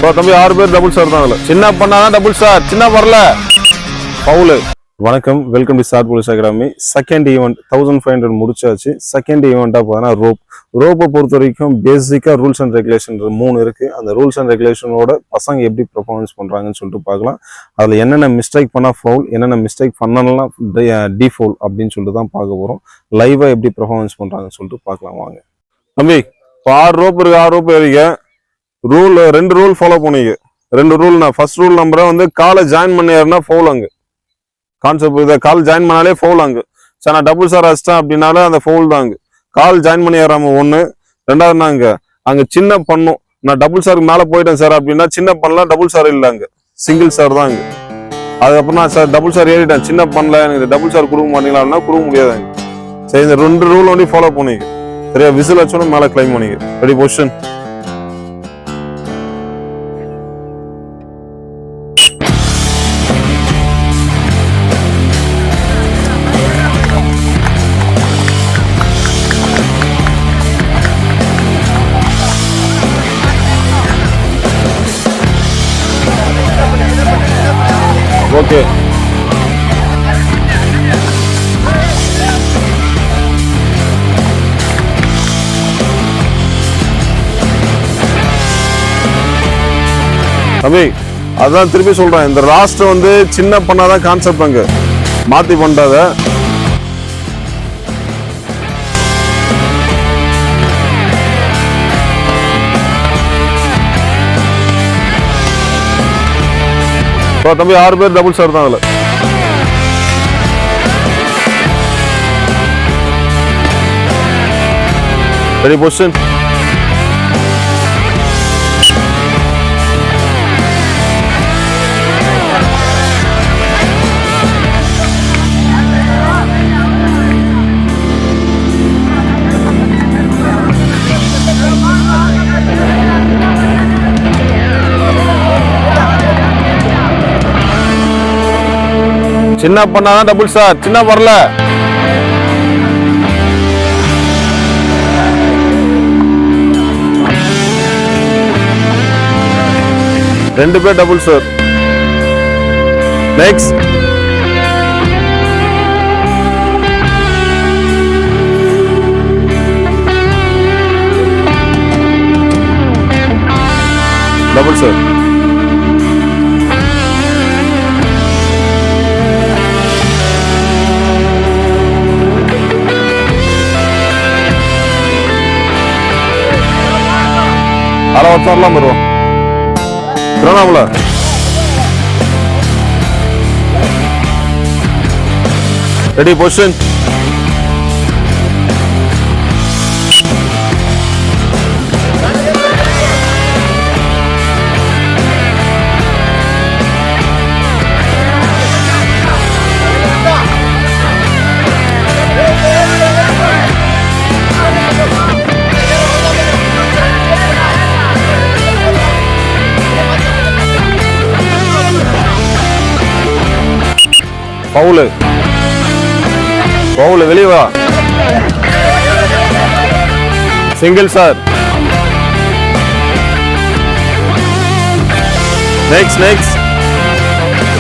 தம்பி 6 பேர் double sir தான். சின்ன பண்ணாதான் டபுள் சார், சின்ன வரல பவுலு. வணக்கம், welcome to star police academy. Second event 1500 முடிச்சாச்சு. செகண்ட் ஈவெண்ட்டாக பார்த்தீங்கன்னா ரோப்பை பொறுத்த வரைக்கும் பேசிக்காக ரூல்ஸ் அண்ட் ரெகுலேஷன் 3 இருக்குது. அந்த ரூல்ஸ் அண்ட் ரெகுலேஷனோட பசங்க எப்படி பர்ஃபார்மன்ஸ் பண்ணுறாங்கன்னு சொல்லிட்டு பார்க்கலாம். அதில் என்னென்ன மிஸ்டேக் பண்ணால் ஃபவுல், என்னென்ன மிஸ்டேக் பண்ணலாம் டிஃபவுல் அப்படின்னு சொல்லிட்டு தான் பார்க்க போகிறோம். லைவாக எப்படி பர்ஃபார்மன்ஸ் பண்ணுறாங்கன்னு சொல்லிட்டு பார்க்கலாம் வாங்க. தம்பி இப்போ 6 ரோப் இருக்கு, 6 ரோப் ஏறிக்க. 2 ரூல் ஃபாலோ பண்ணிக்க. 2 ரூல். நான் ஃபர்ஸ்ட் ரூல் நம்பரை வந்து காலை ஜாயின் பண்ணியாருன்னா ஃபவுல். அங்கே கான்செப்ட் இதை கால் ஜாயின் பண்ணாலே ஃபவுல். அங்கே சார் நான் டபுள் சார் அடிச்சிட்டேன் அப்படின்னாலே அந்த ஃபவுல் தான். அங்கே கால் ஜாயின் பண்ணி ஏறாம 1. 2வது அங்கே சின்ன பண்ணும். நான் டபுள் சாருக்கு மேலே போயிட்டேன் சார் அப்படின்னா சின்ன பண்ணலாம், டபுள் சார் இல்லை, அங்கே சிங்கிள் சார் தான். அங்கே அதுக்கப்புறம் நான் சார் டபுள் சார் ஏறிட்டேன், சின்ன பண்ணல, எனக்கு டபுள் சார் கொடுக்க மாட்டீங்களா அப்படின்னா கொடுக்க முடியாது. அங்கே சரி, இந்த 2 ரூல் ஒன்லி ஃபாலோ பண்ணிக்க. சரியா? விசில் வச்சோன்னு மேலே கிளைம் பண்ணிக்க. Ready position. ஓகே, தம்பி அதான் திருப்பி சொல்றேன், இந்த ராஸ்டர் வந்து சின்ன பண்ணாதான் கான்செப்ட். அங்க மாத்தி பண்ணாத. தம்பி 6 பேர் டபுள் சார் தான். அதுல ரெடி பொசிஷன். சின்ன பண்ணாதான் டபுள் சார், சின்ன வரல. ரெண்டு பேர் double sir. Next. Double sir. வரலாம் வருவோம். Tiruvannamalai ready position. Bowl bowl வெளியே வா. Single sir. நெக்ஸ்ட்.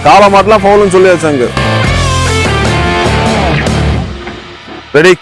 கால மாட்டலாம் ஃபவுல்னு சொல்லியாச்சு. அங்க ரெடி.